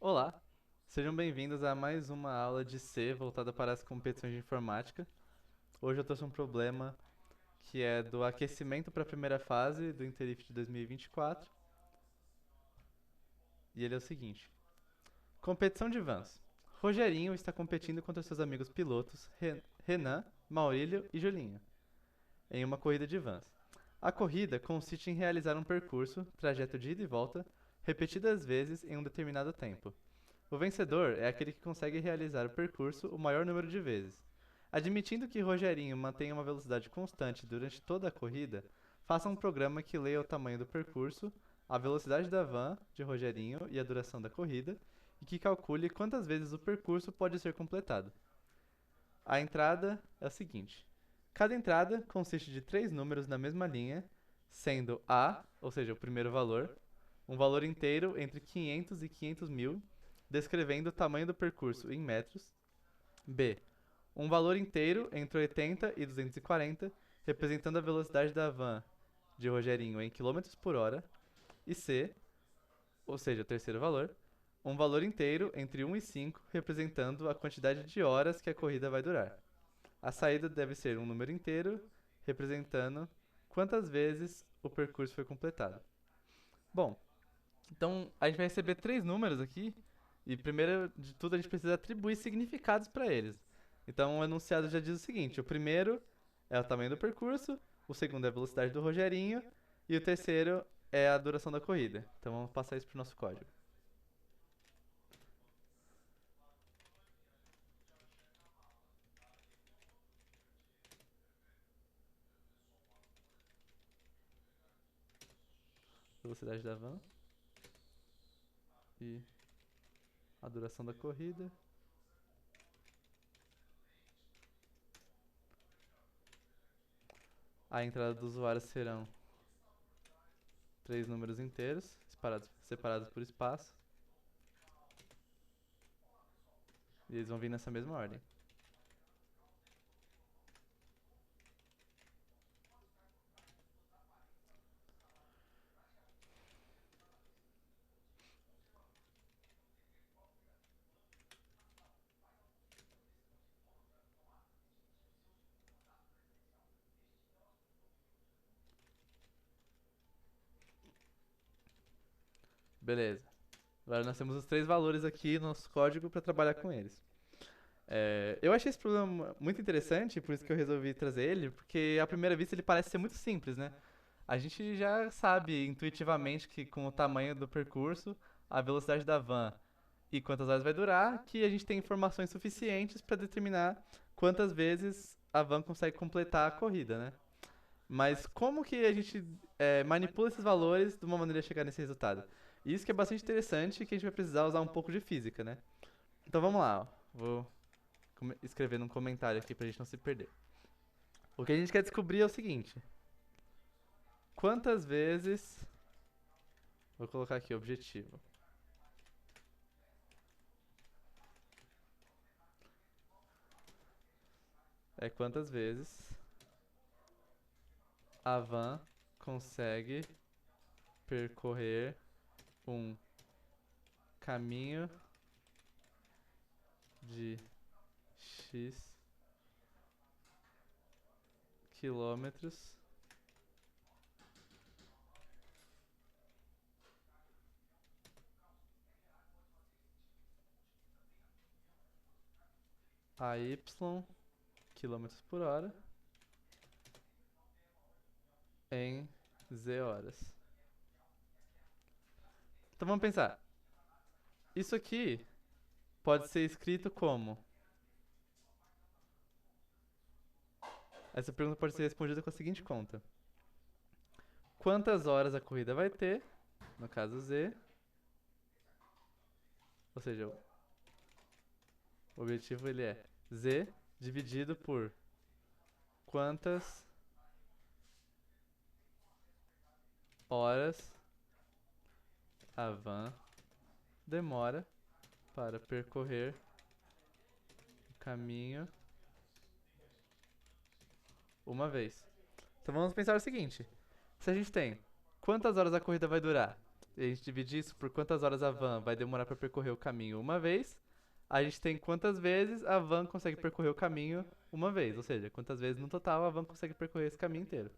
Olá, sejam bem-vindos a mais uma aula de C voltada para as competições de informática. Hoje eu trouxe um problema que é do aquecimento para a primeira fase do Interif de 2024. E ele é o seguinte: competição de vans. Rogerinho está competindo contra seus amigos pilotos Renan, Maurílio e Julinho em uma corrida de vans. A corrida consiste em realizar um percurso, trajeto de ida e volta, repetidas vezes em um determinado tempo. O vencedor é aquele que consegue realizar o percurso o maior número de vezes. Admitindo que Rogerinho mantenha uma velocidade constante durante toda a corrida, faça um programa que leia o tamanho do percurso, a velocidade da van de Rogerinho e a duração da corrida, e que calcule quantas vezes o percurso pode ser completado. A entrada é a seguinte: cada entrada consiste de três números na mesma linha, sendo A, ou seja, o primeiro valor, um valor inteiro entre 500 e 500 mil, descrevendo o tamanho do percurso em metros. B, um valor inteiro entre 80 e 240, representando a velocidade da van de Rogerinho em quilômetros por hora. E C, ou seja, o terceiro valor, um valor inteiro entre 1 e 5, representando a quantidade de horas que a corrida vai durar. A saída deve ser um número inteiro, representando quantas vezes o percurso foi completado. Bom, então a gente vai receber três números aqui, e primeiro de tudo a gente precisa atribuir significados para eles. Então o enunciado já diz o seguinte: o primeiro é o tamanho do percurso, o segundo é a velocidade do Rogerinho, e o terceiro é a duração da corrida. Então vamos passar isso para o nosso código. Velocidade da van e a duração da corrida. A entrada do usuário serão três números inteiros, separados por espaço. E eles vão vir nessa mesma ordem. Beleza. Agora nós temos os três valores aqui no nosso código para trabalhar com eles. Eu achei esse problema muito interessante, por isso que eu resolvi trazer ele, porque à primeira vista ele parece ser muito simples, né? A gente já sabe intuitivamente que com o tamanho do percurso, a velocidade da van e quantas horas vai durar, que a gente tem informações suficientes para determinar quantas vezes a van consegue completar a corrida, né? Mas como que a gente manipula esses valores de uma maneira a chegar nesse resultado? Isso que é bastante interessante e que a gente vai precisar usar um pouco de física, né? Então vamos lá, ó. Vou escrever num comentário aqui pra gente não se perder. O que a gente quer descobrir é o seguinte: quantas vezes. Vou colocar aqui objetivo. É quantas vezes a van consegue percorrer um caminho de X quilômetros a Y quilômetros por hora em Z horas. Então vamos pensar. Isso aqui pode ser escrito como. Essa pergunta pode ser respondida com a seguinte conta: quantas horas a corrida vai ter? No caso Z. Ou seja, o objetivo ele é Z dividido por quantas horas a van demora para percorrer o caminho uma vez. Então vamos pensar o seguinte: se a gente tem quantas horas a corrida vai durar e a gente divide isso por quantas horas a van vai demorar para percorrer o caminho uma vez, a gente tem quantas vezes a van consegue percorrer o caminho uma vez, ou seja, quantas vezes no total a van consegue percorrer esse caminho inteiro.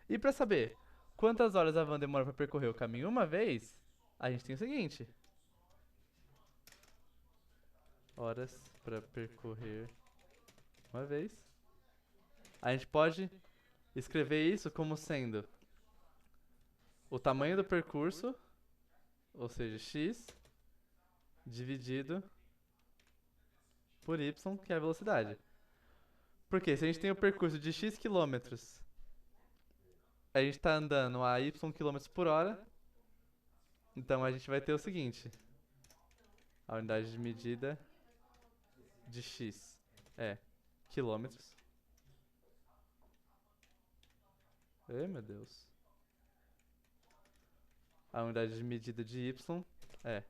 E para saber quantas horas a van demora para percorrer o caminho uma vez, a gente tem o seguinte: horas para percorrer uma vez. A gente pode escrever isso como sendo o tamanho do percurso, ou seja, x, dividido por y, que é a velocidade. Porque se a gente tem o percurso de x quilômetros, a gente está andando a y quilômetros por hora, então a gente vai ter o seguinte: a unidade de medida de x é quilômetros. Ai, meu Deus. A unidade de medida de y é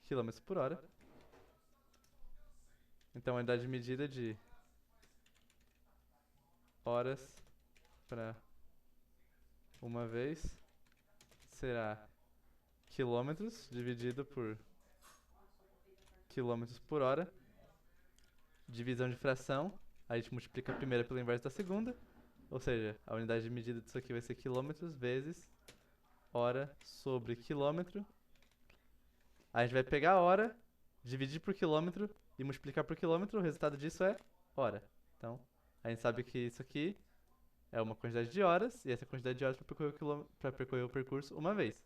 quilômetros por hora. Então a unidade de medida de horas para uma vez será quilômetros dividido por quilômetros por hora. Divisão de fração, a gente multiplica a primeira pelo inverso da segunda, ou seja, a unidade de medida disso aqui vai ser quilômetros vezes hora sobre quilômetro. A gente vai pegar a hora, dividir por quilômetro e multiplicar por quilômetro, o resultado disso é hora. Então, a gente sabe que isso aqui é uma quantidade de horas, e essa é a quantidade de horas para percorrer o percurso uma vez.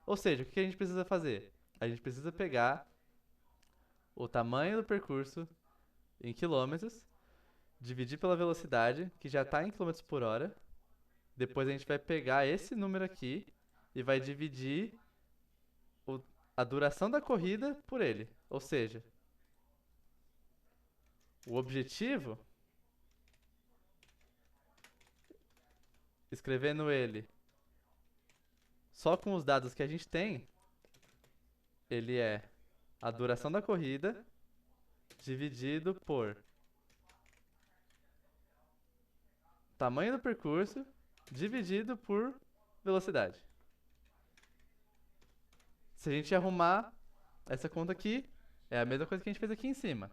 Ou seja, o que a gente precisa fazer? A gente precisa pegar o tamanho do percurso em quilômetros, dividir pela velocidade, que já está em quilômetros por hora. Depois a gente vai pegar esse número aqui e vai dividir a duração da corrida por ele. Ou seja, o objetivo, escrevendo ele só com os dados que a gente tem, ele é a duração da corrida dividido por tamanho do percurso dividido por velocidade. Se a gente arrumar essa conta aqui, é a mesma coisa que a gente fez aqui em cima.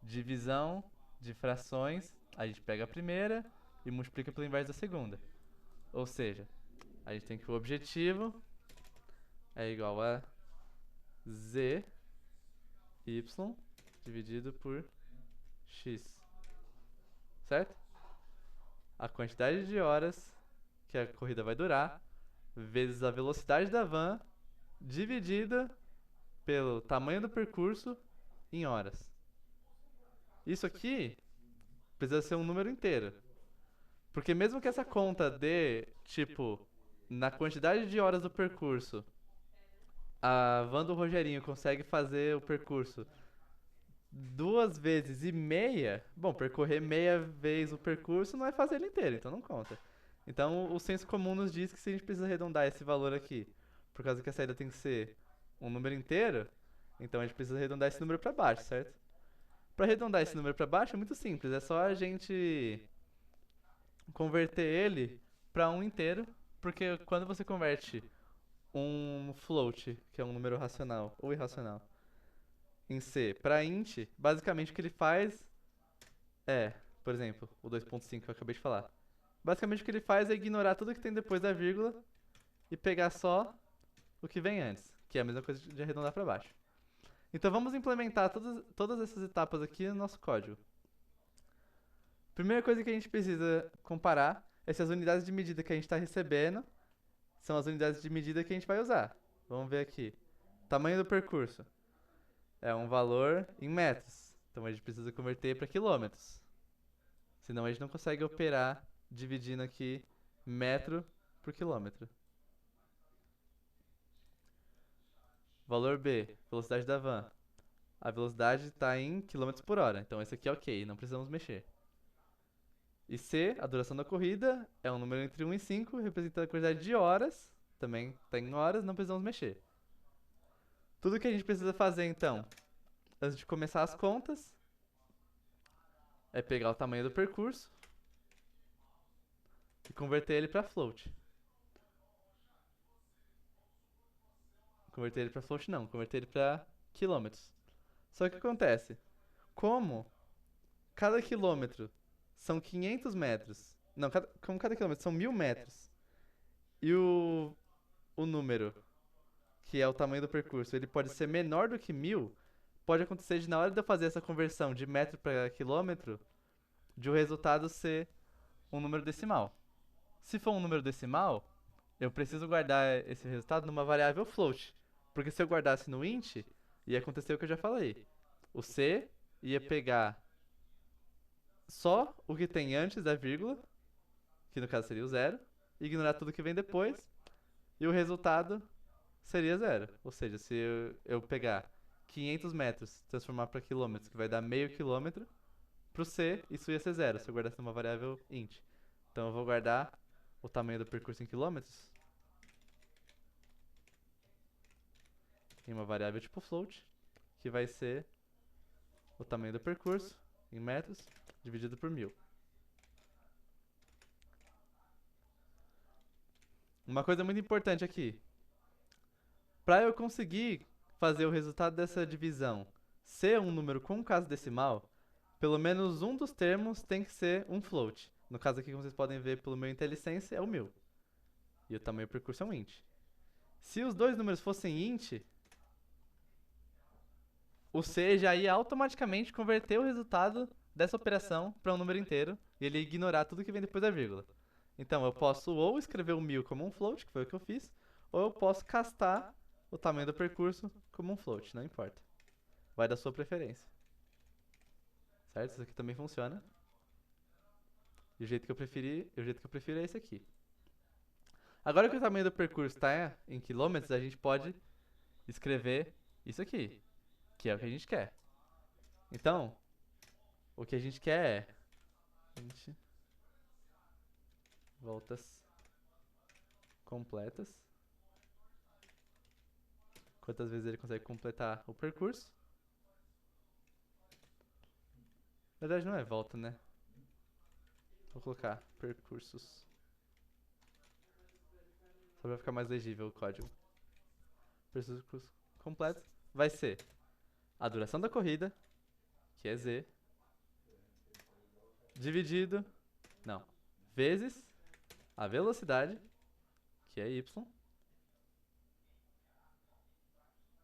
Divisão de frações, a gente pega a primeira e multiplica pelo inverso da segunda. Ou seja, a gente tem que o objetivo é igual a z y dividido por x. Certo? A quantidade de horas que a corrida vai durar vezes a velocidade da van dividida pelo tamanho do percurso em horas. Isso aqui precisa ser um número inteiro. Porque mesmo que essa conta dê, tipo, na quantidade de horas do percurso, a van do Rogerinho consegue fazer o percurso 2,5 vezes, bom, percorrer meia vez o percurso não é fazer ele inteiro, então não conta. Então o senso comum nos diz que se a gente precisa arredondar esse valor aqui, por causa que a saída tem que ser um número inteiro, então a gente precisa arredondar esse número para baixo, certo? Para arredondar esse número para baixo é muito simples, é só a gente converter ele para um inteiro, porque quando você converte um float, que é um número racional ou irracional, em C para int, basicamente o que ele faz é, por exemplo, o 2.5 que eu acabei de falar. Basicamente o que ele faz é ignorar tudo que tem depois da vírgula e pegar só o que vem antes, que é a mesma coisa de arredondar para baixo. Então vamos implementar todas essas etapas aqui no nosso código. Primeira coisa que a gente precisa comparar é se as unidades de medida que a gente está recebendo são as unidades de medida que a gente vai usar. Vamos ver aqui. Tamanho do percurso é um valor em metros, então a gente precisa converter para quilômetros. Senão a gente não consegue operar dividindo aqui metro por quilômetro. Valor B, velocidade da van. A velocidade está em quilômetros por hora, então esse aqui é ok, não precisamos mexer. E C, a duração da corrida, é um número entre 1 e 5, representando a quantidade de horas, também está em horas, não precisamos mexer. Tudo que a gente precisa fazer então, antes de começar as contas, é pegar o tamanho do percurso e converter ele para float. Converter ele pra float não, converter ele pra quilômetros. Só que o que acontece? Como cada quilômetro são 500 metros, não, como cada quilômetro são 1000 metros, e o número, que é o tamanho do percurso, ele pode ser menor do que 1000, pode acontecer de na hora de eu fazer essa conversão de metro para quilômetro, de o resultado ser um número decimal. Se for um número decimal, eu preciso guardar esse resultado numa variável float. Porque se eu guardasse no int, ia acontecer o que eu já falei. O C ia pegar só o que tem antes da vírgula, que no caso seria o zero, ignorar tudo que vem depois, e o resultado seria zero. Ou seja, se eu pegar 500 metros, transformar para quilômetros, que vai dar meio quilômetro, pro C, isso ia ser zero, se eu guardasse numa variável int. Então eu vou guardar o tamanho do percurso em quilômetros em uma variável tipo float, que vai ser o tamanho do percurso em metros dividido por 1000. Uma coisa muito importante aqui. Para eu conseguir fazer o resultado dessa divisão ser um número com caso decimal, pelo menos um dos termos tem que ser um float. No caso aqui, como vocês podem ver pelo meu IntelliSense, é o 1000. E o tamanho do percurso é um int. Se os dois números fossem int, o C já ia automaticamente converter o resultado dessa operação para um número inteiro e ele ia ignorar tudo que vem depois da vírgula. Então eu posso ou escrever o 1000 como um float, que foi o que eu fiz, ou eu posso castar o tamanho do percurso como um float, não importa. Vai da sua preferência. Certo? Isso aqui também funciona. E o jeito que eu prefiro é esse aqui. Agora que o tamanho do percurso está em quilômetros, a gente pode escrever isso aqui, que é o que a gente quer. Então, o que a gente quer é 20 voltas completas. Quantas vezes ele consegue completar o percurso. Na verdade não é volta, né? Vou colocar percursos. Só pra ficar mais legível o código. Percursos completos vai ser a duração da corrida, que é Z, dividido, não, vezes a velocidade, que é Y,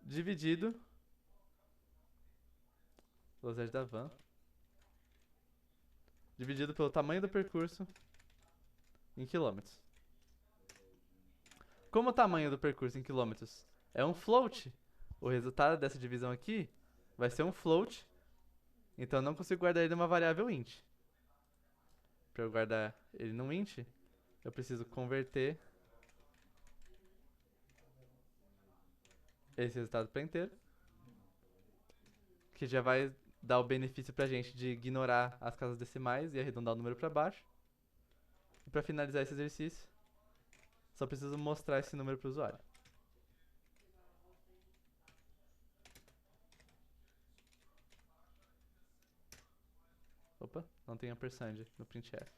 dividido velocidade da van, dividido pelo tamanho do percurso em quilômetros. Como o tamanho do percurso em quilômetros é um float, o resultado dessa divisão aqui vai ser um float, então eu não consigo guardar ele numa variável int. Para eu guardar ele num int, eu preciso converter esse resultado para inteiro, que já vai dar o benefício pra gente de ignorar as casas decimais e arredondar o número para baixo. E para finalizar esse exercício, só preciso mostrar esse número para o usuário. Opa, não tem ampersand no printf.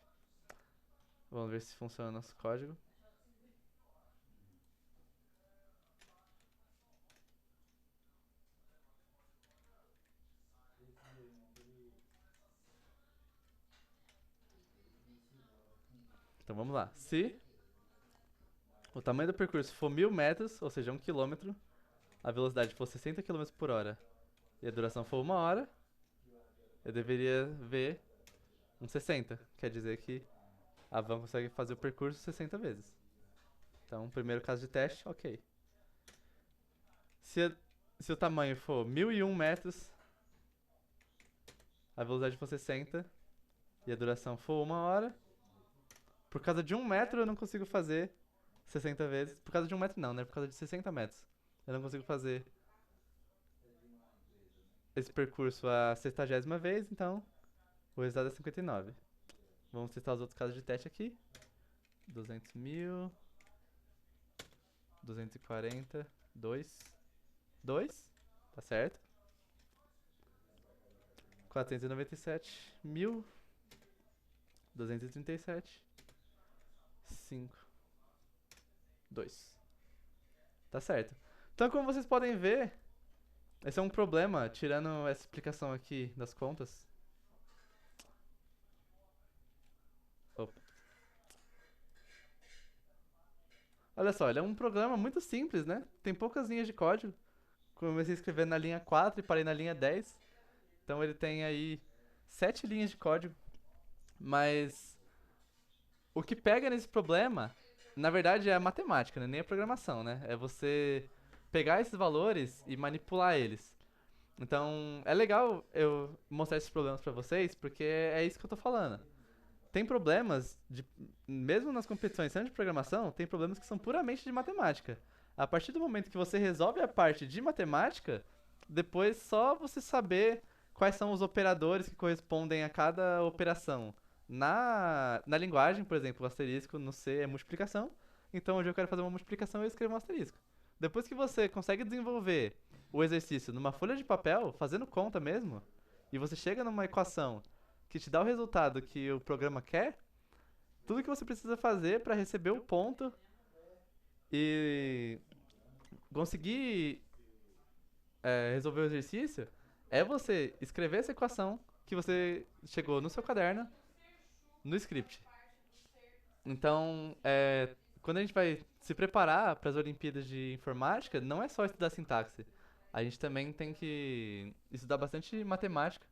Vamos ver se funciona o nosso código. Então vamos lá. Se o tamanho do percurso for 1000 metros, ou seja, 1 km, a velocidade for 60 km por hora e a duração for 1 hora, eu deveria ver um 60. Quer dizer que a van consegue fazer o percurso 60 vezes. Então, primeiro caso de teste, ok. Se o tamanho for 1001 metros, a velocidade for 60 e a duração for 1 hora, por causa de 1 metro eu não consigo fazer 60 vezes. Por causa de 1 metro não, né? Por causa de 60 metros. Eu não consigo fazer esse percurso a 60ª vez, então o resultado é 59. Vamos testar os outros casos de teste aqui. 200 mil. 240. 2. Tá certo. 497 mil. 237. 5. 2. Tá certo. Então, como vocês podem ver, esse é um problema, tirando essa explicação aqui das contas. Opa. Olha só, ele é um programa muito simples, né? Tem poucas linhas de código. Comecei a escrever na linha 4 e parei na linha 10. Então ele tem aí 7 linhas de código. Mas o que pega nesse problema, na verdade, é a matemática, né? Nem a programação, né? É você pegar esses valores e manipular eles. Então, é legal eu mostrar esses problemas pra vocês, porque é isso que eu tô falando. Tem problemas, mesmo nas competições sendo de programação, tem problemas que são puramente de matemática. A partir do momento que você resolve a parte de matemática, depois só você saber quais são os operadores que correspondem a cada operação. Na linguagem, por exemplo, o asterisco no C é multiplicação, então hoje eu quero fazer uma multiplicação eu escrevo um asterisco. Depois que você consegue desenvolver o exercício numa folha de papel, fazendo conta mesmo, e você chega numa equação que te dá o resultado que o programa quer, tudo que você precisa fazer para receber o ponto e conseguir resolver o exercício é você escrever essa equação que você chegou no seu caderno, no script. Então, quando a gente vai se preparar para as Olimpíadas de Informática, não é só estudar sintaxe. A gente também tem que estudar bastante matemática,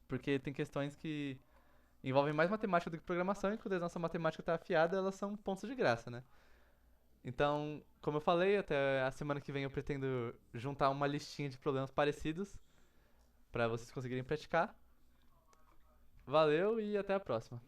porque tem questões que envolvem mais matemática do que programação, e quando a nossa matemática está afiada, elas são pontos de graça, né? Então, como eu falei, até a semana que vem eu pretendo juntar uma listinha de problemas parecidos para vocês conseguirem praticar. Valeu e até a próxima.